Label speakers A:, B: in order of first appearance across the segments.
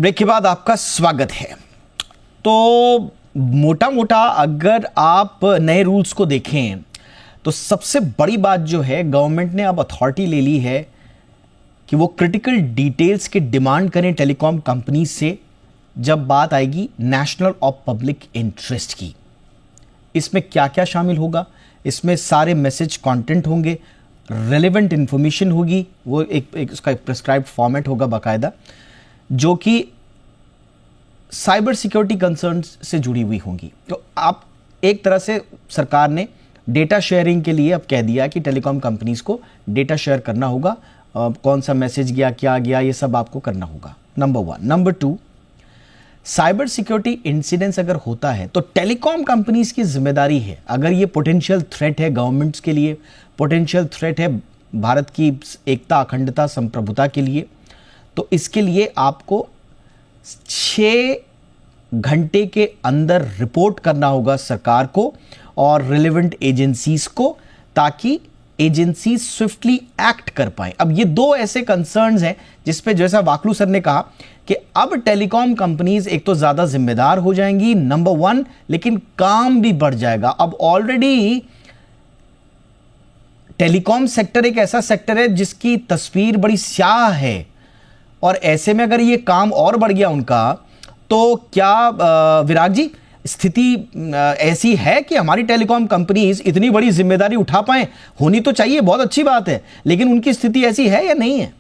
A: Break के बाद आपका स्वागत है। तो मोटा मोटा अगर आप नए रूल्स को देखें तो सबसे बड़ी बात जो है, गवर्नमेंट ने अब अथॉरिटी ले ली है कि वो क्रिटिकल डिटेल्स की डिमांड करें टेलीकॉम कंपनी से जब बात आएगी नेशनल और पब्लिक इंटरेस्ट की। इसमें क्या क्या शामिल होगा? इसमें सारे मैसेज कंटेंट होंगे, रेलेवेंट इंफॉर्मेशन होगी, वो एक उसका प्रिस्क्राइब्ड फॉर्मेट होगा बाकायदा, जो कि साइबर सिक्योरिटी कंसर्न्स से जुड़ी हुई होंगी। तो आप एक तरह से सरकार ने डेटा शेयरिंग के लिए अब कह दिया कि टेलीकॉम कंपनीज को डेटा शेयर करना होगा, कौन सा मैसेज गया, क्या गया, ये सब आपको करना होगा। Number 1। Number 2, cyber security incidents अगर होता है तो टेलीकॉम कंपनीज की जिम्मेदारी है, अगर ये पोटेंशियल थ्रेट है गवर्नमेंट्स के लिए, पोटेंशियल थ्रेट है भारत की एकता, अखंडता, संप्रभुता के लिए, तो इसके लिए आपको 6 घंटे के अंदर रिपोर्ट करना होगा सरकार को और रिलेवेंट एजेंसीज को, ताकि एजेंसी स्विफ्टली एक्ट कर पाए। अब ये 2 ऐसे कंसर्न्स हैं जिसपे, जैसा वाकलू सर ने कहा कि अब टेलीकॉम कंपनीज एक तो ज्यादा जिम्मेदार हो जाएंगी, नंबर 1, लेकिन काम भी बढ़ जाएगा। अब ऑलरेडी टेलीकॉम सेक्टर एक ऐसा सेक्टर है जिसकी तस्वीर बड़ी स्याह है, और ऐसे में अगर ये काम और बढ़ गया उनका, तो क्या विराग जी स्थिति ऐसी है कि हमारी टेलीकॉम कंपनीज इतनी बड़ी जिम्मेदारी उठा पाए? होनी तो चाहिए, बहुत अच्छी बात है, लेकिन उनकी स्थिति ऐसी है या नहीं है?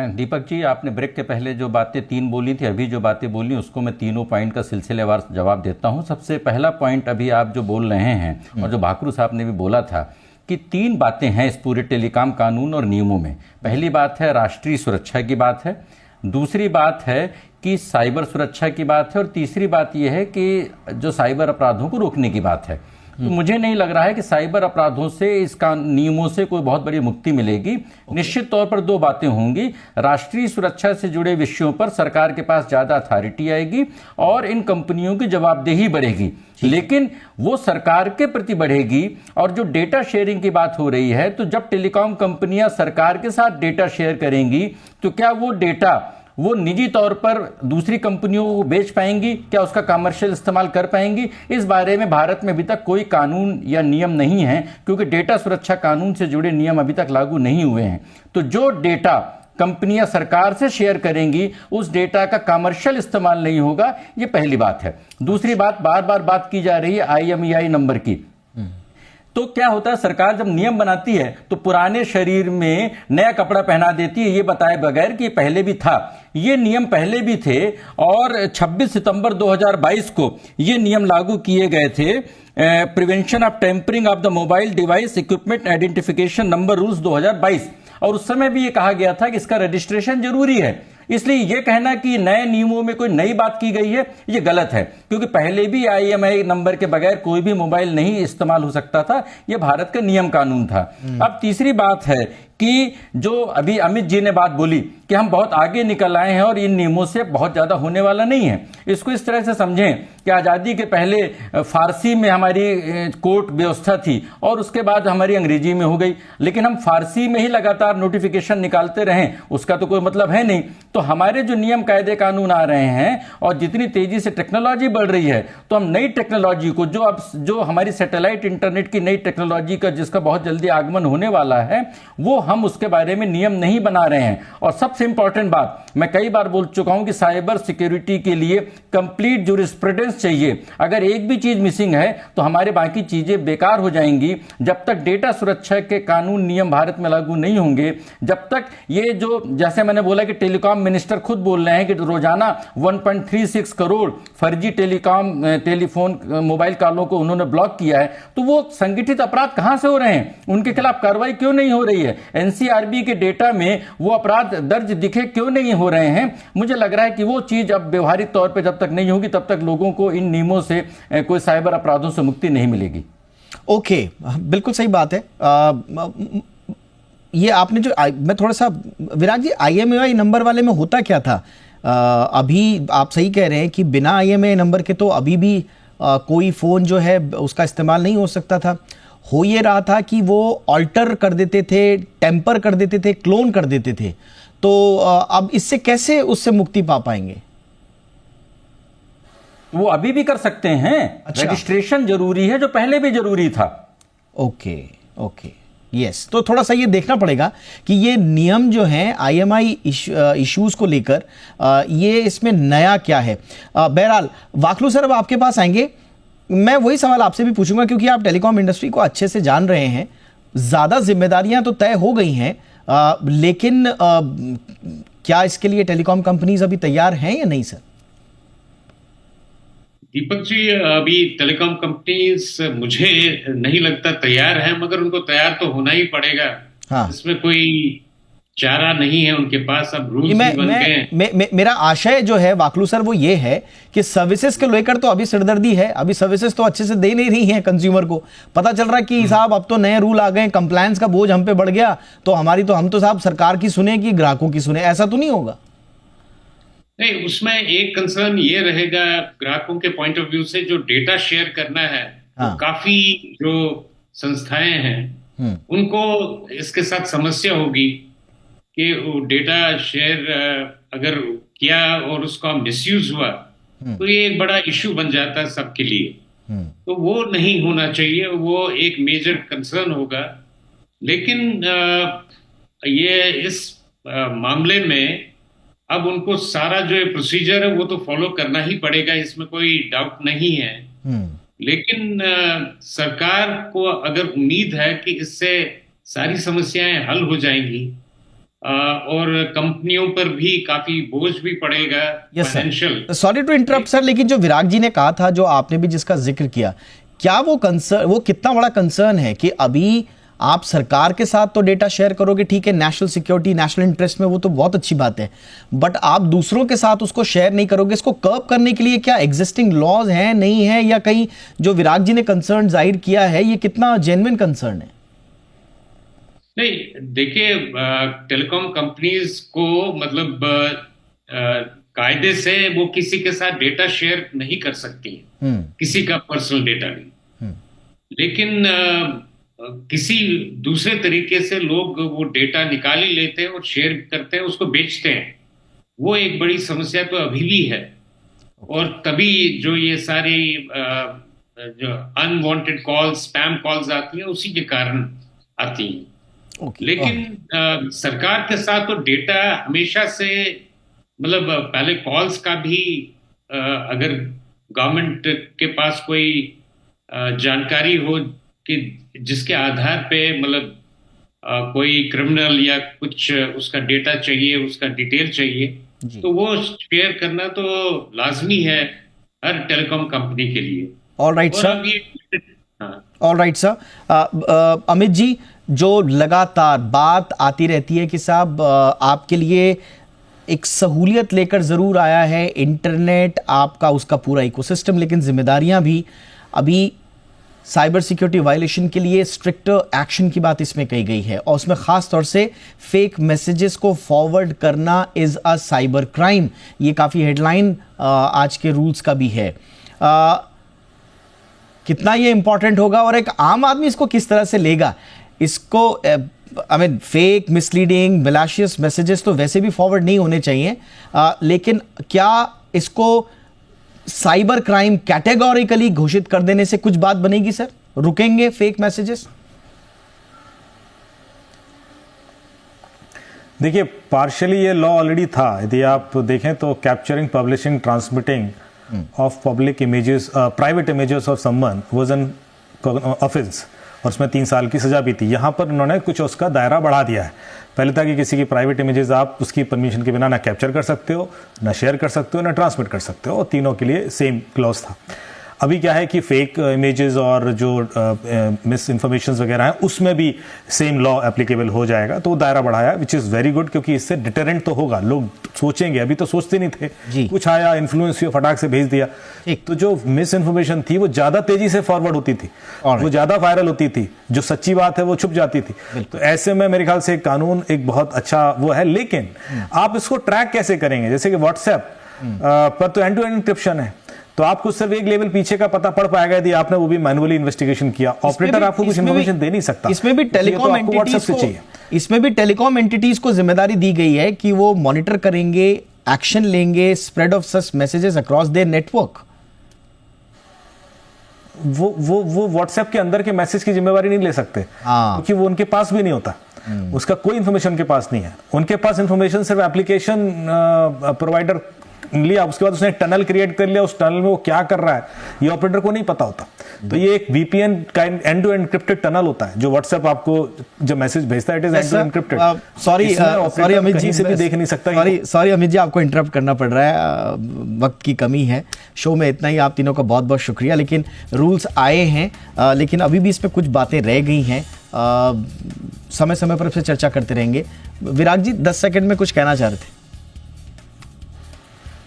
B: दीपक जी, आपने ब्रेक के पहले जो बातें 3 बोली थी, अभी जो बातें बोली, उसको मैं तीनों पॉइंट का सिलसिलेवार जवाब देता हूं। सबसे पहला पॉइंट अभी आप जो बोल रहे हैं और जो भाकरू साहब ने भी बोला था कि 3 बातें हैं इस पूरे टेलीकॉम कानून और नियमों में। पहली बात है राष्ट्रीय सुरक्षा की बात है, दूसरी बात है कि साइबर सुरक्षा की बात है, और तीसरी बात यह है कि जो साइबर अपराधों को रोकने की बात है। तो मुझे नहीं लग रहा है कि साइबर अपराधों से, इसका नियमों से कोई बहुत बड़ी मुक्ति मिलेगी। निश्चित तौर पर 2 बातें होंगी, राष्ट्रीय सुरक्षा से जुड़े विषयों पर सरकार के पास ज्यादा अथॉरिटी आएगी और इन कंपनियों की जवाबदेही बढ़ेगी, लेकिन वो सरकार के प्रति बढ़ेगी। और जो डेटा शेयरिंग की बात हो रही है, तो जब टेलीकॉम कंपनियां सरकार के साथ डेटा शेयर करेंगी, तो क्या वो डेटा वो निजी तौर पर दूसरी कंपनियों को बेच पाएंगी? क्या उसका कमर्शियल इस्तेमाल कर पाएंगी? इस बारे में भारत में अभी तक कोई कानून या नियम नहीं है, क्योंकि डेटा सुरक्षा कानून से जुड़े नियम अभी तक लागू नहीं हुए हैं। तो जो डेटा कंपनियां सरकार से शेयर करेंगी, उस डेटा का कमर्शियल इस्तेमाल नहीं होगा, ये पहली बात है। दूसरी बात, बार बार बात की जा रही है IMEI नंबर की। तो क्या होता है, सरकार जब नियम बनाती है तो पुराने शरीर में नया कपड़ा पहना देती है, ये बताए बगैर कि पहले भी था। ये नियम पहले भी थे और 26 सितंबर 2022 को ये नियम लागू किए गए थे। Prevention of tampering of the mobile device equipment identification number rules 2022, और उस समय भी ये कहा गया था कि इसका रजिस्ट्रेशन जरूरी है। इसलिए यह कहना कि नए नियमों में कोई नई बात की गई है, यह गलत है, क्योंकि पहले भी IMEI नंबर के बगैर कोई भी मोबाइल नहीं इस्तेमाल हो सकता था। यह भारत का नियम कानून था। अब तीसरी बात है कि जो अभी अमित जी ने बात बोली कि हम बहुत आगे निकल आए हैं और इन नियमों से बहुत ज्यादा होने वाला नहीं है। इसको इस तरह से समझें कि आजादी के पहले फारसी में हमारी कोर्ट व्यवस्था थी और उसके बाद हमारी अंग्रेजी में हो गई, लेकिन हम फारसी में ही लगातार नोटिफिकेशन निकालते रहें, उसका तो कोई मतलब है नहीं। तो हमारे जो नियम कायदे कानून आ रहे हैं और जितनी तेजी से टेक्नोलॉजी बढ़ रही है, तो हम नई टेक्नोलॉजी को, जो हमारी सैटेलाइट इंटरनेट की नई टेक्नोलॉजी का जिसका बहुत जल्दी आगमन होने वाला है, वो हम उसके बारे में नियम नहीं बना रहे हैं। और सबसे इंपॉर्टेंट बात, मैं कई बार बोल चुका हूं कि साइबर सिक्योरिटी के लिए कंप्लीट जूरिस्प्रूडेंस चाहिए। अगर एक भी चीज मिसिंग है तो हमारे बाकी चीजें बेकार हो जाएंगी। जब तक डेटा सुरक्षा के कानून नियम भारत में लागू नहीं होंगे, जब तक ये जो, जैसे मैंने बोला कि टेलीकॉम मिनिस्टर खुद बोल रहे हैं कि रोजाना 1.36 करोड़ फर्जी टेलीफोन मोबाइल कॉलों को उन्होंने ब्लॉक किया है, तो वो संगठित अपराध कहां से हो रहे हैं? उनके खिलाफ कार्रवाई क्यों नहीं हो रही है? NCRB के डेटा में वो अपराध दर्ज दिखे क्यों नहीं हो रहे हैं? मुझे लग रहा है कि वो चीज अब व्यवहारिक तौर पे जब तक नहीं होगी, तब तक लोगों को इन नियमों से, कोई साइबर अपराधों से मुक्ति नहीं मिलेगी।
A: ओके, बिल्कुल सही बात है। ये आपने जो, मैं थोड़ा सा, विराग जी, IMEI नंबर वाले में होता क्या था? अभी आप सही कह रहे हैं कि बिना IMEI नंबर के तो अभी भी कोई फोन जो है उसका इस्तेमाल नहीं हो सकता था। हो ये रहा था कि वो ऑल्टर कर देते थे, टेम्पर कर देते थे, क्लोन कर देते थे। तो अब इससे कैसे उससे मुक्ति पा पाएंगे?
B: वो अभी भी कर सकते हैं।
A: अच्छा।
B: रजिस्ट्रेशन जरूरी है, जो पहले भी जरूरी था।
A: Okay, okay, yes. तो थोड़ा सा ये देखना पड़ेगा कि ये नियम जो हैं आईएमआई इश्यूज को लेकर ये इसमें नया क्या है। बहरहाल वाकलू सर, अब आपके पास आएंगे। मैं वही सवाल आपसे भी पूछूंगा क्योंकि आप टेलीकॉम इंडस्ट्री को अच्छे से जान रहे हैं। ज़्यादा जिम्मेदारियां तो तय हो गई हैं, लेकिन क्या इसके लिए टेलीकॉम कंपनीज अभी तैयार हैं या नहीं सर?
C: दीपक जी, अभी टेलीकॉम कंपनीज मुझे नहीं लगता तैयार है, मगर उनको तैयार तो होना ही पड़ेगा।
A: हाँ।
C: इसमें कोई चारा नहीं है उनके पास। अब रूल्स भी बन गए हैं।
A: मेरा आशय जो है वाकलू सर वो ये है कि सर्विसेज को लेकर तो अभी सिरदर्दी है। अभी सर्विसेज तो अच्छे से दे नहीं रही हैं कंज्यूमर को। पता चल रहा है कि साहब अब तो नए रूल आ गए, कंप्लायंस का बोझ हम पे बढ़ गया, तो हम तो साहब सरकार की सुने कि ग्राहकों की सुने। ऐसा तो नहीं होगा?
C: नहीं, उसमें एक कंसर्न ये रहेगा ग्राहकों के पॉइंट ऑफ व्यू से, जो डेटा शेयर करना है।
A: हाँ।
C: तो काफी जो संस्थाएं हैं उनको इसके साथ समस्या होगी कि वो डेटा शेयर अगर किया और उसका मिसयूज हुआ तो ये एक बड़ा इश्यू बन जाता है सबके लिए। तो वो नहीं होना चाहिए, वो एक मेजर कंसर्न होगा। लेकिन ये इस मामले में अब उनको सारा जो प्रोसीजर है वो तो फॉलो करना ही पड़ेगा, इसमें कोई डाउट नहीं है। लेकिन सरकार को अगर उम्मीद है कि इससे सारी समस्याएं हल हो जाएंगी और कंपनियों पर भी काफी बोझ भी पड़ेगा financial.
A: Sorry to interrupt sir, लेकिन जो विराग जी ने कहा था, जो आपने भी जिसका जिक्र किया, क्या वो कितना बड़ा कंसर्न है कि अभी आप सरकार के साथ तो डेटा शेयर करोगे, ठीक है, नेशनल सिक्योरिटी, नेशनल इंटरेस्ट में, वो तो बहुत अच्छी बात है, बट आप दूसरों के साथ उसको शेयर नहीं करोगे। इसको कर्ब करने के लिए क्या एग्जिस्टिंग लॉज हैं, नहीं है, या कहीं जो विराग जी ने कंसर्न जाहिर किया है ये कितना जेन्युइन कंसर्न है?
C: नहीं, देखिए, टेलीकॉम कंपनीज को मतलब कायदे से वो किसी के साथ डेटा शेयर नहीं कर सकती, किसी का पर्सनल डेटा नहीं। लेकिन किसी दूसरे तरीके से लोग वो डेटा निकाल ही लेते हैं और शेयर करते हैं, उसको बेचते हैं। वो एक बड़ी समस्या तो अभी भी है। और तभी जो ये सारी जो अनवांटेड कॉल्स, स्पैम कॉल्स आती हैं, उसी के कारण आती हैं। लेकिन सरकार के साथ तो डेटा हमेशा से, मतलब पहले कॉल्स का भी अगर गवर्नमेंट के पास कोई जानकारी हो कि जिसके आधार पे मतलब कोई क्रिमिनल या कुछ उसका डेटा चाहिए, उसका डिटेल चाहिए, तो वो शेयर करना तो लाजमी है हर टेलीकॉम कंपनी के लिए।
A: All right sir, all right sir. Amit ji, जो लगातार बात आती रहती है कि साहब आपके लिए एक सहूलियत लेकर जरूर आया है इंटरनेट, आपका उसका पूरा इकोसिस्टम, लेकिन जिम्मेदारियां भी अभी साइबर सिक्योरिटी वायलेशन के लिए स्ट्रिक्टर एक्शन की बात इसमें कही गई है, और उसमें खास तौर से फेक मैसेजेस को फॉरवर्ड करना इज अ साइबर क्राइम। ये काफ़ी हेडलाइन आज के रूल्स का भी है। कितना ये इंपॉर्टेंट होगा और एक आम आदमी इसको किस तरह से लेगा इसको? I mean fake, misleading, malicious messages तो वैसे भी फॉरवर्ड नहीं होने चाहिए, लेकिन क्या इसको साइबर क्राइम कैटेगोरिकली घोषित कर देने से कुछ बात बनेगी सर? रुकेंगे फेक मैसेजेस?
D: देखिए, पार्शियली ये लॉ ऑलरेडी था। यदि आप देखें तो capturing, publishing, transmitting of public images, private images of someone was an offence, और उसमें 3 साल की सजा भी थी। यहाँ पर उन्होंने कुछ उसका दायरा बढ़ा दिया है। पहले था कि किसी की प्राइवेट इमेजेस आप उसकी परमिशन के बिना ना कैप्चर कर सकते हो, ना शेयर कर सकते हो, ना ट्रांसमिट कर सकते हो, और तीनों के लिए सेम क्लॉज था। अभी क्या है कि फेक इमेजेस और जो मिस इन्फॉर्मेशन वगैरह हैं उसमें भी सेम लॉ एप्लीकेबल हो जाएगा। तो वो दायरा बढ़ाया, विच इज़ वेरी गुड, क्योंकि इससे डिटरेंट तो होगा। लोग सोचेंगे, अभी तो सोचते नहीं थे, कुछ आया, इन्फ्लुएंस हुआ, फटाक से भेज दिया। तो जो मिस इन्फॉर्मेशन थी वो ज़्यादा तेजी से फॉरवर्ड होती थी, वो ज़्यादा वायरल होती थी, जो सच्ची बात है वो छुप जाती थी। तो ऐसे में मेरे ख्याल से कानून एक बहुत अच्छा वो है, लेकिन आप इसको ट्रैक कैसे करेंगे? जैसे कि व्हाट्सएप पर तो एंड टू एंड एन्क्रिप्शन है, तो आपको सिर्फ एक लेवल पीछे का पता पड़ पाएगा यदि आपने वो भी मैनुअली इन्वेस्टिगेशन किया। ऑपरेटर आपको कुछ इन्फॉर्मेशन दे नहीं सकता।
A: इसमें भी टेलीकॉम एंटिटीज को, इसमें भी टेलीकॉम एंटिटीज को जिम्मेदारी दी गई है कि वो मॉनिटर करेंगे, एक्शन लेंगे spread of such messages across their network.
D: वो व्हाट्सएप के अंदर के मैसेज की जिम्मेवारी नहीं ले सकते, क्योंकि वो उनके पास भी नहीं होता, उसका कोई इंफॉर्मेशन उनके पास नहीं है। उनके पास इंफॉर्मेशन सिर्फ एप्लीकेशन प्रोवाइडर लिया, उसके बाद उसने टनल क्रिएट कर लिया, उस टनल में वो क्या कर रहा है ये ऑपरेटर को नहीं पता होता। तो ये एक वीपीएन का एंड टू एनक्रिप्टेड टनल होता है जो व्हाट्सएप आपको जब मैसेज भेजता है, it is end to encrypted.
A: Sorry Amit ji,
D: से भी देख नहीं सकता।
A: सॉरी अमित जी, आपको इंटरप्ट करना पड़ रहा है, वक्त की कमी है शो में। इतना ही, आप तीनों का बहुत बहुत शुक्रिया। लेकिन रूल्स आए हैं, लेकिन अभी भी इसमें कुछ बातें रह गई हैं, समय समय पर इस पर चर्चा करते रहेंगे। विराग जी 10 सेकंड में कुछ कहना चाह रहे थे।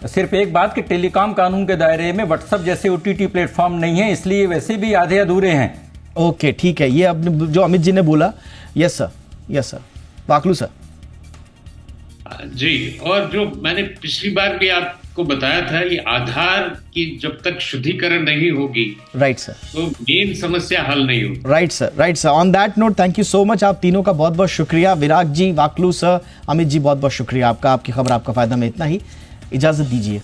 B: सिर्फ एक बात कि टेलीकॉम कानून के दायरे में व्हाट्सएप जैसे ओटीटी प्लेटफॉर्म नहीं है, इसलिए वैसे भी आधे अधूरे हैं।
A: ओके, ठीक है, ये अपने जो अमित जी ने बोला। Yes sir, yes sir. वाकलू सर
C: जी, और जो मैंने पिछली बार भी आपको बताया था, ये आधार की जब तक शुद्धिकरण नहीं होगी,
A: राइट सर,
C: तो मेन समस्या हल नहीं होगी।
A: Right sir, right sir. On that note, thank you so much, आप तीनों का बहुत बहुत शुक्रिया। विराग जी, वाकलू सर, अमित जी, बहुत बहुत शुक्रिया आपका। आपकी खबर आपका फायदा में इतना ही, इजाजत दीजिए,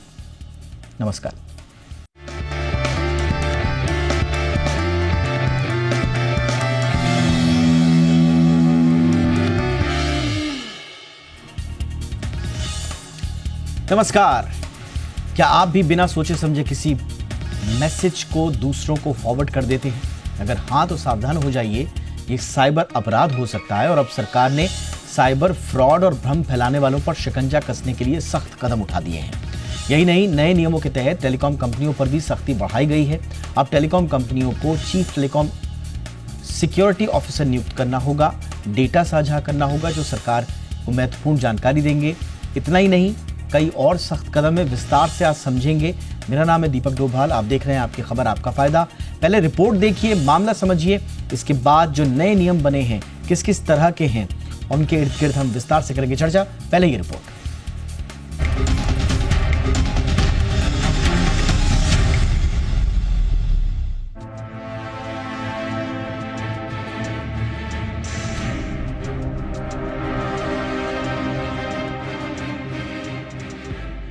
A: नमस्कार। नमस्कार। क्या आप भी बिना सोचे समझे किसी मैसेज को दूसरों को फॉरवर्ड कर देते हैं? अगर हाँ तो सावधान हो जाइए, ये साइबर अपराध हो सकता है। और अब सरकार ने साइबर फ्रॉड और भ्रम फैलाने वालों पर शिकंजा कसने के लिए सख्त कदम उठा दिए हैं। यही नहीं, नए नियमों के तहत टेलीकॉम कंपनियों पर भी सख्ती बढ़ाई गई है। अब टेलीकॉम कंपनियों को चीफ टेलीकॉम सिक्योरिटी ऑफिसर नियुक्त करना होगा, डेटा साझा करना होगा जो सरकार को महत्वपूर्ण जानकारी देंगे। इतना ही नहीं, कई और सख्त कदम है, विस्तार से आज समझेंगे। मेरा नाम है दीपक डोभाल, आप देख रहे हैं आपकी खबर आपका फायदा। पहले रिपोर्ट देखिए, मामला समझिए, इसके बाद जो नए नियम बने हैं किस किस तरह के हैं और उनके इर्द गिर्द हम विस्तार से करेंगे चर्चा। पहले ये रिपोर्ट।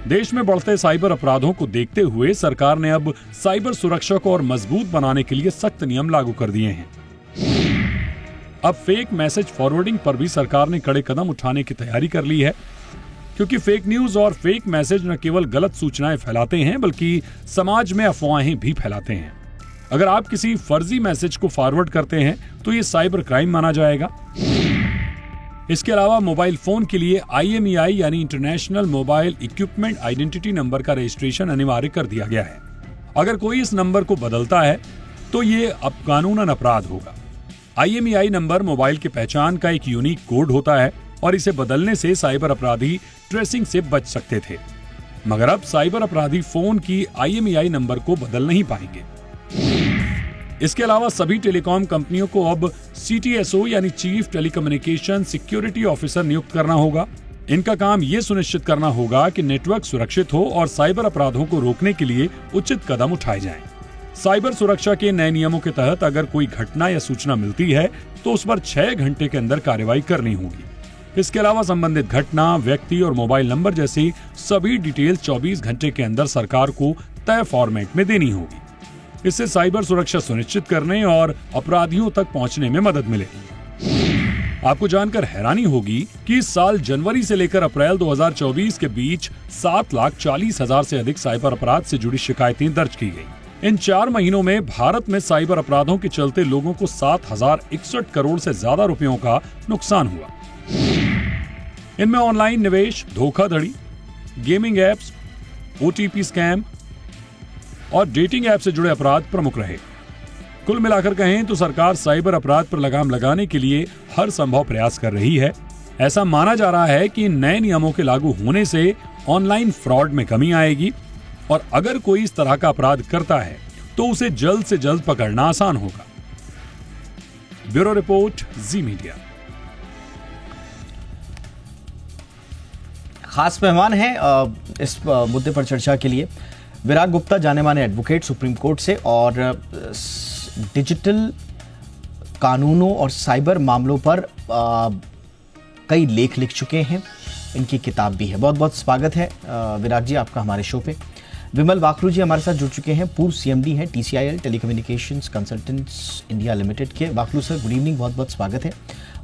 E: देश में बढ़ते साइबर अपराधों को देखते हुए सरकार ने अब साइबर सुरक्षा को और मजबूत बनाने के लिए सख्त नियम लागू कर दिए हैं। अब फेक मैसेज फॉरवर्डिंग पर भी सरकार ने कड़े कदम उठाने की तैयारी कर ली है, क्योंकि फेक न्यूज और फेक मैसेज न केवल गलत सूचनाएं फैलाते हैं बल्कि समाज में अफवाहें भी फैलाते हैं। अगर आप किसी फर्जी मैसेज को फॉरवर्ड करते हैं तो ये साइबर क्राइम माना जाएगा। इसके अलावा मोबाइल फोन के लिए IMEI यानी international mobile equipment identity number का रजिस्ट्रेशन अनिवार्य कर दिया गया है। अगर कोई इस नंबर को बदलता है तो ये अब कानूनन अपराध होगा। IMEI नंबर मोबाइल की पहचान का एक यूनिक कोड होता है और इसे बदलने से साइबर अपराधी ट्रेसिंग से बच सकते थे, मगर अब साइबर अपराधी फोन की IMEI नंबर को बदल नहीं पाएंगे। इसके अलावा सभी टेलीकॉम कंपनियों को अब CTSO यानी चीफ टेलीकम्युनिकेशन सिक्योरिटी ऑफिसर नियुक्त करना होगा। इनका काम ये सुनिश्चित करना होगा कि नेटवर्क सुरक्षित हो और साइबर अपराधों को रोकने के लिए उचित कदम उठाए जाएं। साइबर सुरक्षा के नए नियमों के तहत अगर कोई घटना या सूचना मिलती है तो उस पर 6 घंटे के अंदर कार्रवाई करनी होगी। इसके अलावा संबंधित घटना, व्यक्ति और मोबाइल नंबर जैसी सभी डिटेल 24 घंटे के अंदर सरकार को तय फॉर्मेट में देनी होगी। इससे साइबर सुरक्षा सुनिश्चित करने और अपराधियों तक पहुंचने में मदद मिलेगी। आपको जानकर हैरानी होगी कि इस साल जनवरी से लेकर अप्रैल 2024 के बीच 7,40,000 से अधिक साइबर अपराध से जुड़ी शिकायतें दर्ज की गई। इन 4 महीनों में भारत में साइबर अपराधों के चलते लोगों को 7,061 करोड़ से ज्यादा रुपयों का नुकसान हुआ। इनमें ऑनलाइन निवेश, धोखाधड़ी, गेमिंग एप्स, OTP स्कैम और डेटिंग ऐप से जुड़े अपराध प्रमुख रहे। कुल मिलाकर कहें तो सरकार साइबर अपराध पर लगाम लगाने के लिए हर संभव प्रयास कर रही है। ऐसा माना जा रहा है कि नए नियमों के लागू होने से ऑनलाइन फ्रॉड में कमी आएगी और अगर कोई इस तरह का अपराध करता है तो उसे जल्द से जल्द पकड़ना आसान होगा। ब्यूरो रिपोर्ट, जी मीडिया।
A: खास मेहमान हैं इस मुद्दे पर चर्चा के लिए विराग गुप्ता, जाने माने एडवोकेट सुप्रीम कोर्ट से, और डिजिटल कानूनों और साइबर मामलों पर कई लेख लिख चुके हैं, इनकी किताब भी है। बहुत बहुत स्वागत है विराट जी आपका हमारे शो पे। विमल वाकरू जी हमारे साथ जुड़ चुके हैं, पूर्व CMD हैं TCIL telecommunications consultants India limited के। वाकरू सर गुड इवनिंग, बहुत बहुत स्वागत है।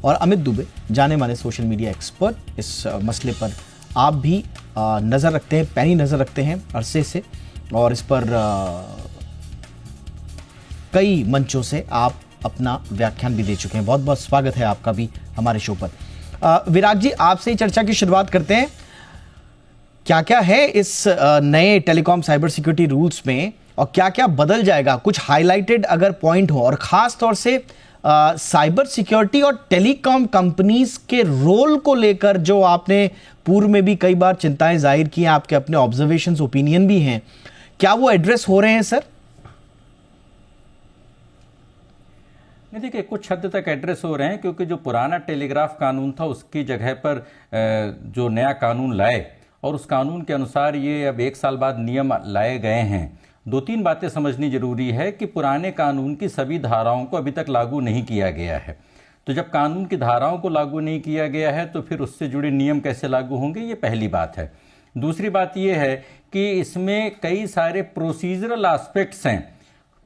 A: और अमित दुबे, जाने माने सोशल मीडिया एक्सपर्ट, इस मसले पर आप भी नज़र रखते हैं, पैनी नज़र रखते हैं अरसे से, और इस पर कई मंचों से आप अपना व्याख्यान भी दे चुके हैं। बहुत बहुत स्वागत है आपका भी हमारे शो पर। विराट जी, आपसे ही चर्चा की शुरुआत करते हैं। क्या क्या है इस नए टेलीकॉम साइबर सिक्योरिटी रूल्स में और क्या क्या बदल जाएगा? कुछ हाईलाइटेड अगर पॉइंट हो, और खास तौर से साइबर सिक्योरिटी और टेलीकॉम कंपनीज के रोल को लेकर जो आपने पूर्व में भी कई बार चिंताएं जाहिर की हैं, आपके अपने ऑब्जर्वेशंस, ओपिनियन भी हैं, क्या वो एड्रेस हो रहे हैं सर?
B: नहीं, देखिए कुछ हद तक एड्रेस हो रहे हैं, क्योंकि जो पुराना टेलीग्राफ कानून था उसकी जगह पर जो नया कानून लाए, और उस कानून के अनुसार ये अब 1 साल बाद नियम लाए गए हैं। 2-3 बातें समझनी जरूरी है कि पुराने कानून की सभी धाराओं को अभी तक लागू नहीं किया गया है। तो जब कानून की धाराओं को लागू नहीं किया गया है तो फिर उससे जुड़े नियम कैसे लागू होंगे, ये पहली बात है। दूसरी बात ये है कि इसमें कई सारे प्रोसीजरल एस्पेक्ट्स हैं,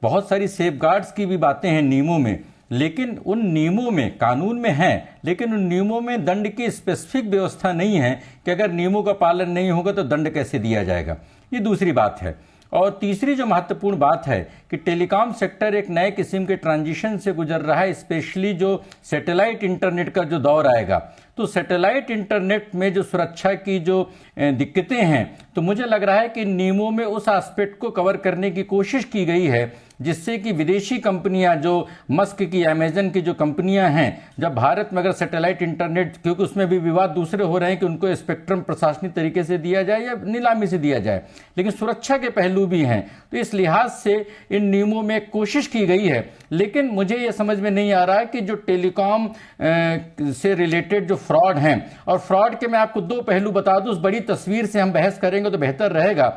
B: बहुत सारी सेफगार्ड्स की भी बातें हैं नियमों में, लेकिन उन नियमों में, कानून में है, लेकिन उन नियमों में दंड की स्पेसिफिक व्यवस्था नहीं है कि अगर नियमों का पालन नहीं होगा तो दंड कैसे दिया जाएगा। ये दूसरी बात है। और तीसरी जो महत्वपूर्ण बात है कि टेलीकॉम सेक्टर एक नए किस्म के ट्रांजिशन से गुजर रहा है, स्पेशली जो सैटेलाइट इंटरनेट का जो दौर आएगा। तो सैटेलाइट इंटरनेट में जो सुरक्षा की जो दिक्कतें हैं, तो मुझे लग रहा है कि नियमों में उस एस्पेक्ट को कवर करने की कोशिश की गई है, जिससे कि विदेशी कंपनियां, जो मस्क की, अमेजन की जो कंपनियां हैं, जब भारत में अगर सैटेलाइट इंटरनेट, क्योंकि उसमें भी विवाद दूसरे हो रहे हैं कि उनको स्पेक्ट्रम प्रशासनिक तरीके से दिया जाए या नीलामी से दिया जाए, लेकिन सुरक्षा के पहलू भी हैं। तो इस लिहाज से इन नियमों में कोशिश की गई है, लेकिन मुझे ये समझ में नहीं आ रहा है कि जो टेलीकॉम से रिलेटेड जो फ्रॉड हैं, और फ्रॉड के मैं आपको 2 पहलू बता दूं, उस बड़ी तस्वीर से हम बहस करेंगे तो बेहतर रहेगा।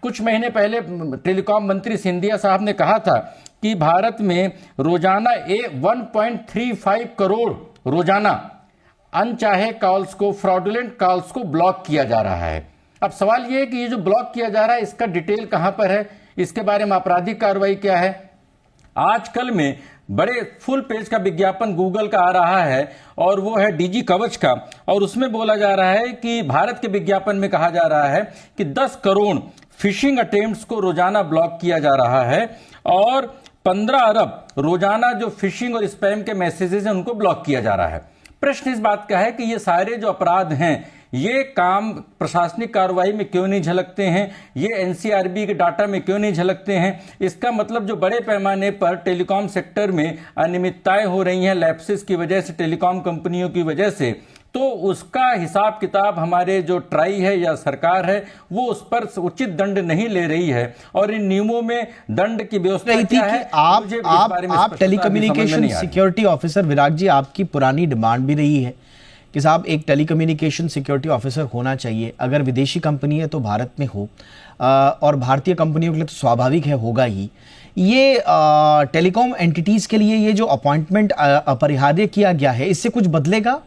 B: कुछ महीने पहले टेलीकॉम मंत्री सिंधिया साहब ने कहा था कि भारत में रोजाना 1.35 करोड़ रोजाना अनचाहे कॉल्स को, फ्रॉडुलेंट कॉल्स को ब्लॉक किया जा रहा है। अब सवाल यह है कि ये जो ब्लॉक किया जा रहा है, इसका डिटेल कहां पर है, इसके बारे में आपराधिक कार्रवाई क्या है? आजकल में बड़े फुल पेज का विज्ञापन गूगल का आ रहा है, और वो है डीजी कवच का, और उसमें बोला जा रहा है कि भारत के विज्ञापन में कहा जा रहा है कि 10 करोड़ फिशिंग अटेम्प्ट्स को रोजाना ब्लॉक किया जा रहा है, और 15 अरब रोजाना जो फिशिंग और स्पैम के मैसेजेस हैं उनको ब्लॉक किया जा रहा है। प्रश्न इस बात का है कि ये सारे जो अपराध हैं, ये काम प्रशासनिक कार्रवाई में क्यों नहीं झलकते हैं, ये एनसीआरबी के डाटा में क्यों नहीं झलकते हैं? इसका मतलब जो बड़े पैमाने पर टेलीकॉम सेक्टर में अनियमितताएं हो रही हैं लैप्सेस की वजह से, टेलीकॉम कंपनियों की वजह से, तो उसका हिसाब किताब हमारे जो ट्राई है या सरकार है वो उस पर उचित दंड नहीं ले रही है। और इन नियमों में दंड की व्यवस्था क्या है?
A: आप टेलीकम्युनिकेशन सिक्योरिटी ऑफिसर, विराट जी, आपकी पुरानी डिमांड भी रही है कि साहब एक टेलीकम्युनिकेशन सिक्योरिटी ऑफिसर होना चाहिए, अगर विदेशी कंपनी है तो भारत में हो, और भारतीय कंपनियों के लिए तो स्वाभाविक है होगा ही। ये टेलीकॉम एंटिटीज के लिए ये जो अपॉइंटमेंट अपरिहार्य किया गया है, इससे कुछ बदलेगा?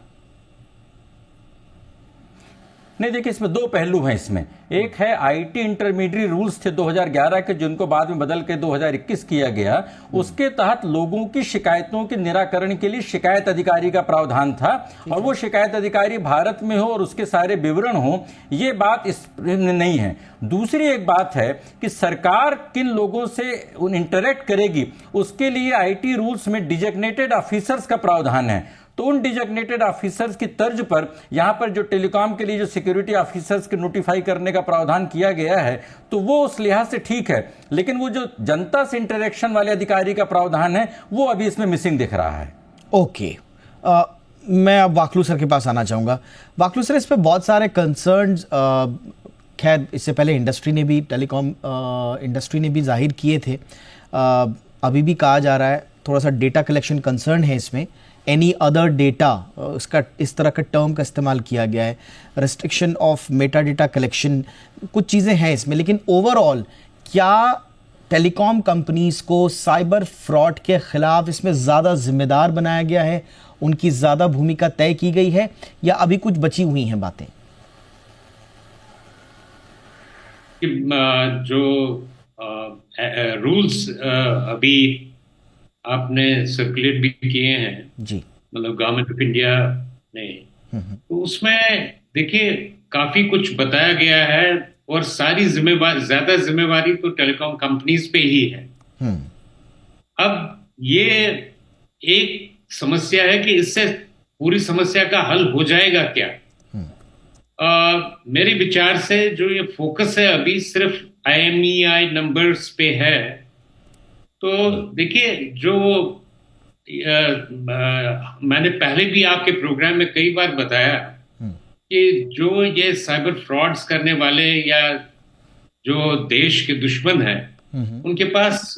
B: नहीं, देखिए इसमें 2 पहलू हैं। इसमें एक है आईटी इंटरमीडिएट रूल्स थे 2011 के, जिनको बाद में बदल के 2021 किया गया। उसके तहत लोगों की शिकायतों के निराकरण के लिए शिकायत अधिकारी का प्रावधान था, और वो शिकायत अधिकारी भारत में हो और उसके सारे विवरण हो, ये बात इसमें नहीं है। दूसरी एक बात है कि सरकार किन लोगों से इंटरेक्ट करेगी, उसके लिए आईटी रूल्स में डिजिग्नेटेड ऑफिसर्स का प्रावधान है। तो उन डिजिग्नेटेड ऑफिसर्स की तर्ज पर यहां पर जो टेलीकॉम के लिए जो सिक्योरिटी ऑफिसर्स के नोटिफाई करने का प्रावधान किया गया है, तो वो उस लिहाज से ठीक है, लेकिन वो जो जनता से इंटरेक्शन वाले अधिकारी का प्रावधान है वो अभी इसमें मिसिंग दिख रहा है।
A: ओके, मैं अब वाकलू सर के पास आना चाहूंगा। वाकलू सर, इस पे बहुत सारे कंसर्न्स खैर इससे पहले इंडस्ट्री ने भी, टेलीकॉम इंडस्ट्री ने भी जाहिर किए थे, अभी भी कहा जा रहा है, थोड़ा सा डेटा कलेक्शन कंसर्न है इसमें, एनी अदर डेटा, इसका इस तरह का टर्म का इस्तेमाल किया गया है, restriction of Meta data collection, कुछ चीज़ें हैं इसमें। लेकिन ओवरऑल क्या टेलीकॉम कंपनीज को साइबर फ्रॉड के खिलाफ इसमें ज़्यादा जिम्मेदार बनाया गया है, उनकी ज़्यादा भूमिका तय की गई है, या अभी कुछ बची हुई हैं बातें?
C: जो रूल्स अभी आपने सर्कुलेट भी किए हैं
A: जी,
C: मतलब गवर्नमेंट ऑफ इंडिया ने, तो उसमें देखिए काफी कुछ बताया गया है और सारी ज्यादा जिम्मेवारी तो टेलीकॉम कंपनीज पे ही है। अब ये एक समस्या है कि इससे पूरी समस्या का हल हो जाएगा क्या? मेरे विचार से जो ये फोकस है अभी सिर्फ IMEI नंबर्स पे है। तो देखिए जो मैंने पहले भी आपके प्रोग्राम में कई बार बताया कि जो ये साइबर फ्रॉड्स करने वाले या जो देश के दुश्मन हैं उनके पास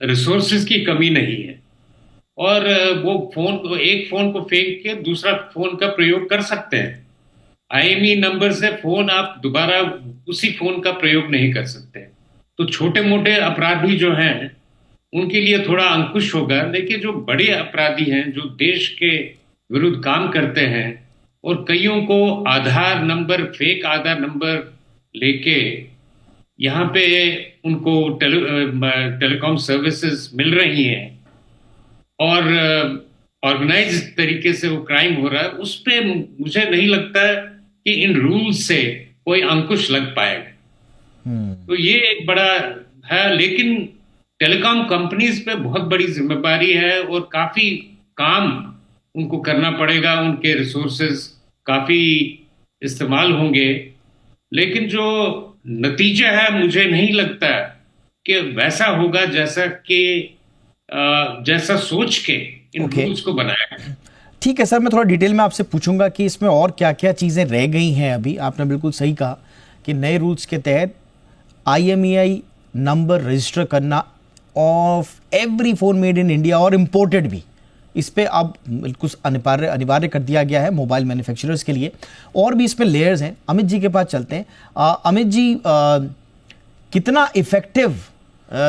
C: रिसोर्सेज की कमी नहीं है और वो एक फोन को फेंक के दूसरा फोन का प्रयोग कर सकते हैं। IMEI नंबर से फोन आप दोबारा उसी फोन का प्रयोग नहीं कर सकते। तो छोटे मोटे अपराधी जो हैं उनके लिए थोड़ा अंकुश होगा, लेकिन जो बड़े अपराधी हैं जो देश के विरुद्ध काम करते हैं और कईयों को फेक आधार नंबर लेके यहाँ पे उनको टेलीकॉम सर्विसेज मिल रही हैं और ऑर्गेनाइज तरीके से वो क्राइम हो रहा है, उस पे मुझे नहीं लगता कि इन रूल्स से कोई अंकुश लग पाएगा। तो ये एक बड़ा है, लेकिन टेलीकॉम कंपनीज पे बहुत बड़ी जिम्मेदारी है और काफी काम उनको करना पड़ेगा, उनके रिसोर्सेज काफी इस्तेमाल होंगे, लेकिन जो नतीजा है मुझे नहीं लगता कि वैसा होगा जैसा सोच के इन रूल्स को बनाया।
A: ठीक है सर, मैं थोड़ा डिटेल में आपसे पूछूंगा कि इसमें और क्या क्या चीज़ें रह गई हैं। अभी आपने बिल्कुल सही कहा कि नए रूल्स के तहत IMEI नंबर रजिस्टर करना of every phone made in India और इम्पोर्टेड भी, इस पे अब बिल्कुल अनिवार्य कर दिया गया है मोबाइल मैन्युफैक्चरर्स के लिए। और भी इसमें लेयर्स हैं। अमित जी के पास चलते हैं। अमित जी, कितना इफेक्टिव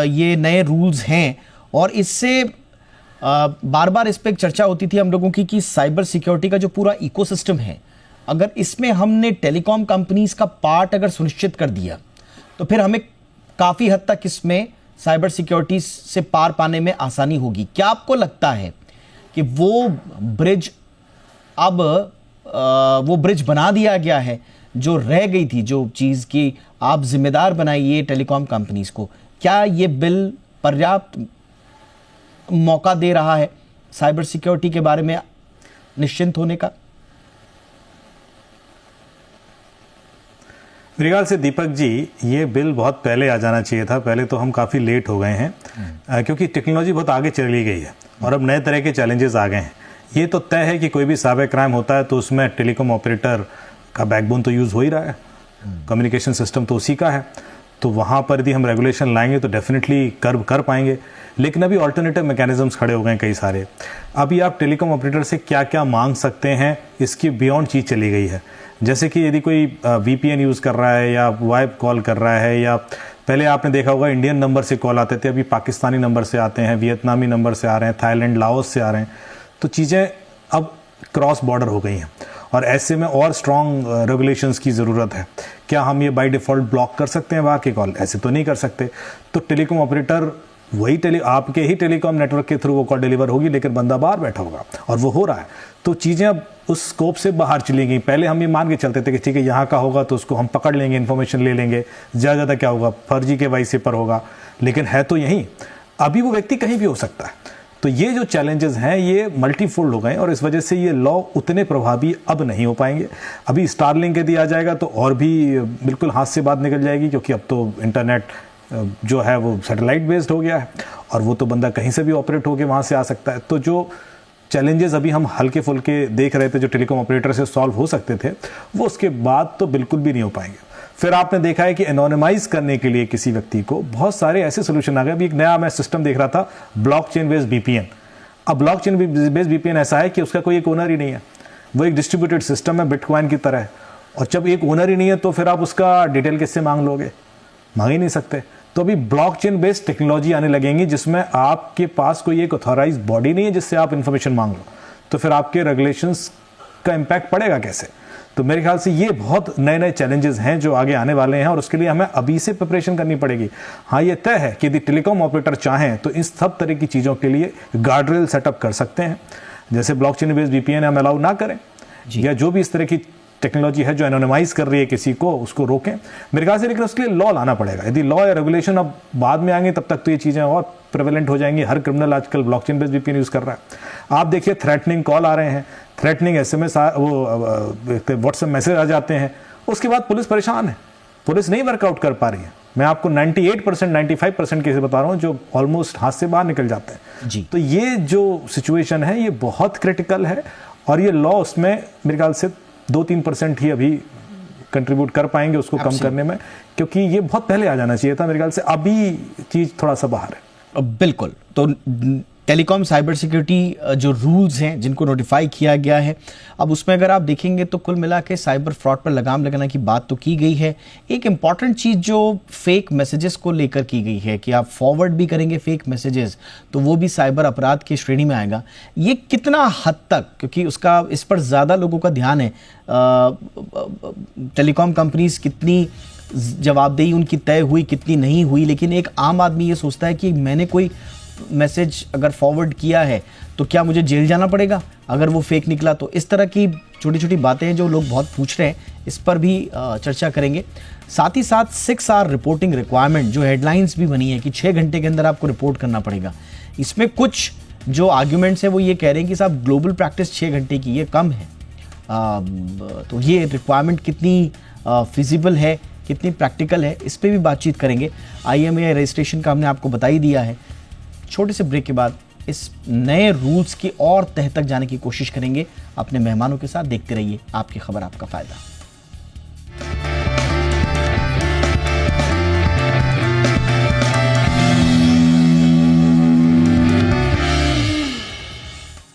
A: ये नए रूल्स हैं और इससे बार बार इस पर चर्चा होती थी हम लोगों की कि साइबर सिक्योरिटी का जो पूरा इकोसिस्टम है, अगर इसमें हमने टेलीकॉम कंपनीज का पार्ट अगर सुनिश्चित कर दिया तो फिर हमें काफ़ी हद तक इसमें साइबर सिक्योरिटी से पार पाने में आसानी होगी। क्या आपको लगता है कि वो ब्रिज बना दिया गया है जो रह गई थी, जो चीज़ की आप जिम्मेदार बनाइए टेलीकॉम कंपनीज को? क्या ये बिल पर्याप्त मौका दे रहा है साइबर सिक्योरिटी के बारे में निश्चिंत होने का?
D: मेरे ख्याल से दीपक जी, ये बिल बहुत पहले आ जाना चाहिए था। पहले तो हम काफ़ी लेट हो गए हैं क्योंकि टेक्नोलॉजी बहुत आगे चली गई है और अब नए तरह के चैलेंजेस आ गए हैं। ये तो तय है कि कोई भी साइबर क्राइम होता है तो उसमें टेलीकॉम ऑपरेटर का बैकबोन तो यूज़ हो ही रहा है, कम्युनिकेशन सिस्टम तो उसी का है। तो वहाँ पर यदि हम रेगुलेशन लाएंगे तो डेफिनेटली कर पाएंगे। लेकिन अभी ऑल्टरनेटिव मैकेनिज्म्स खड़े हो गए हैं कई सारे। अभी आप टेलीकॉम ऑपरेटर से क्या क्या मांग सकते हैं, इसकी बियॉन्ड चीज़ चली गई है। जैसे कि यदि कोई VPN यूज़ कर रहा है या वाइप कॉल कर रहा है, या पहले आपने देखा होगा इंडियन नंबर से कॉल आते थे, अभी पाकिस्तानी नंबर से आते हैं, वियतनामी नंबर से आ रहे हैं, थाईलैंड लाओस से आ रहे हैं। तो चीज़ें अब क्रॉस बॉर्डर हो गई हैं और ऐसे में और स्ट्रॉन्ग रेगुलेशंस की ज़रूरत है। क्या हम ये बाय डिफ़ॉल्ट ब्लॉक कर सकते हैं वहाँ की कॉल? ऐसे तो नहीं कर सकते। तो टेलीकॉम ऑपरेटर आपके ही टेलीकॉम नेटवर्क के थ्रू वो कॉल डिलीवर होगी, लेकिन बंदा बाहर बैठा होगा और वो हो रहा है। तो चीज़ें अब उस स्कोप से बाहर चली गई। पहले हम ये मान के चलते थे कि ठीक है यहाँ का होगा तो उसको हम पकड़ लेंगे, इन्फॉर्मेशन ले लेंगे, ज़्यादा क्या होगा, फर्जी KYC पर होगा, लेकिन है तो यहीं। अभी वो व्यक्ति कहीं भी हो सकता है। तो ये जो चैलेंजेस हैं ये मल्टीफोल्ड हो गए और इस वजह से ये लॉ उतने प्रभावी अब नहीं हो पाएंगे। अभी स्टारलिंक यदि आ जाएगा तो और भी बिल्कुल हाथ से बात निकल जाएगी, क्योंकि अब तो इंटरनेट जो है वो सैटेलाइट बेस्ड हो गया है और वो तो बंदा कहीं से भी ऑपरेट होकर वहाँ से आ सकता है। तो जो चैलेंजेस अभी हम हल्के फुल्के देख रहे थे जो टेलीकॉम ऑपरेटर से सॉल्व हो सकते थे, वो उसके बाद तो बिल्कुल भी नहीं हो पाएंगे। फिर आपने देखा है कि एनोनिमाइज करने के लिए किसी व्यक्ति को बहुत सारे ऐसे सोल्यूशन आ गए। अभी एक नया मैं सिस्टम देख रहा था, ब्लॉकचेन बेस्ड VPN। अब ब्लॉकचेन बेस्ड VPN ऐसा है कि उसका कोई एक ओनर ही नहीं है, वो एक डिस्ट्रीब्यूटेड सिस्टम है बिटकॉइन की तरह है। और जब एक ओनर ही नहीं है तो फिर आप उसका डिटेल किससे मांग लोगे? मांग ही नहीं सकते। तो अभी ब्लॉकचेन बेस्ड टेक्नोलॉजी आने लगेंगी जिसमें आपके पास कोई एक ऑथोराइज्ड बॉडी नहीं है जिससे आप इंफॉर्मेशन मांग लो, तो फिर आपके रेगुलेशंस का इम्पैक्ट पड़ेगा कैसे? तो मेरे ख्याल से ये बहुत नए नए चैलेंजेस हैं जो आगे आने वाले हैं और उसके लिए हमें अभी से प्रिपरेशन करनी पड़ेगी। हाँ, ये तय है कि यदि टेलीकॉम ऑपरेटर चाहें तो इस सब तरह की चीज़ों के लिए गार्ड रेल सेटअप कर सकते हैं, जैसे ब्लॉकचेन बेस्ड VPN हम अलाउ ना करें, या जो भी इस तरह की टेक्नोलॉजी है जो एनोनिमाइज कर रही है किसी को, उसको रोकें मेरे ख्याल से। लेकिन उसके लिए लॉ लाना पड़ेगा। यदि लॉ या रेगुलेशन अब बाद में आएंगे तब तक तो ये चीज़ें और प्रेवलेंट हो जाएंगी। हर क्रिमिनल आजकल ब्लॉकचेन बेस्ड VPN यूज़ कर रहा है। आप देखिए थ्रेटनिंग कॉल आ रहे हैं, थ्रेटनिंग SMS वो व्हाट्सएप मैसेज आ जाते हैं, उसके बाद पुलिस परेशान है, पुलिस नहीं वर्कआउट कर पा रही है। मैं आपको 98% 95% केसेस बता रहा हूँ जो ऑलमोस्ट हाथ से बाहर निकल जाते हैं
A: जी।
D: तो ये जो सिचुएशन है ये बहुत क्रिटिकल है और ये लॉ उसमें मेरे ख्याल से 2-3% ही अभी कंट्रीब्यूट कर पाएंगे उसको कम करने में, क्योंकि ये बहुत पहले आ जाना चाहिए था मेरे ख्याल से। अभी चीज़ थोड़ा सा बाहर है।
A: बिल्कुल। तो टेलीकॉम साइबर सिक्योरिटी जो रूल्स हैं जिनको नोटिफाई किया गया है, अब उसमें अगर आप देखेंगे तो कुल मिला के साइबर फ्रॉड पर लगाम लगाने की बात तो की गई है। एक इम्पॉर्टेंट चीज़ जो फेक मैसेजेस को लेकर की गई है कि आप फॉरवर्ड भी करेंगे फेक मैसेजेस तो वो भी साइबर अपराध की श्रेणी में आएगा। ये कितना हद तक, क्योंकि उसका इस पर ज़्यादा लोगों का ध्यान है, टेलीकॉम कंपनीज कितनी जवाबदेही उनकी तय हुई कितनी नहीं हुई, लेकिन एक आम आदमी ये सोचता है कि मैंने कोई मैसेज अगर फॉरवर्ड किया है तो क्या मुझे जेल जाना पड़ेगा अगर वो फेक निकला? तो इस तरह की छोटी छोटी बातें हैं जो लोग बहुत पूछ रहे हैं, इस पर भी चर्चा करेंगे। साथ ही साथ 6 आवर रिपोर्टिंग रिक्वायरमेंट जो हेडलाइंस भी बनी है कि 6 घंटे के अंदर आपको रिपोर्ट करना पड़ेगा, इसमें कुछ जो आर्ग्यूमेंट्स है वो ये कह रहे हैं कि साहब ग्लोबल प्रैक्टिस 6 घंटे की ये कम है। तो ये रिक्वायरमेंट कितनी फिजिबल है, कितनी प्रैक्टिकल है, इस पर भी बातचीत करेंगे। IMEI रजिस्ट्रेशन का हमने आपको बता ही दिया है। छोटे से ब्रेक के बाद इस नए रूल्स की और तह तक जाने की कोशिश करेंगे अपने मेहमानों के साथ। देखते रहिए आपकी खबर आपका फायदा।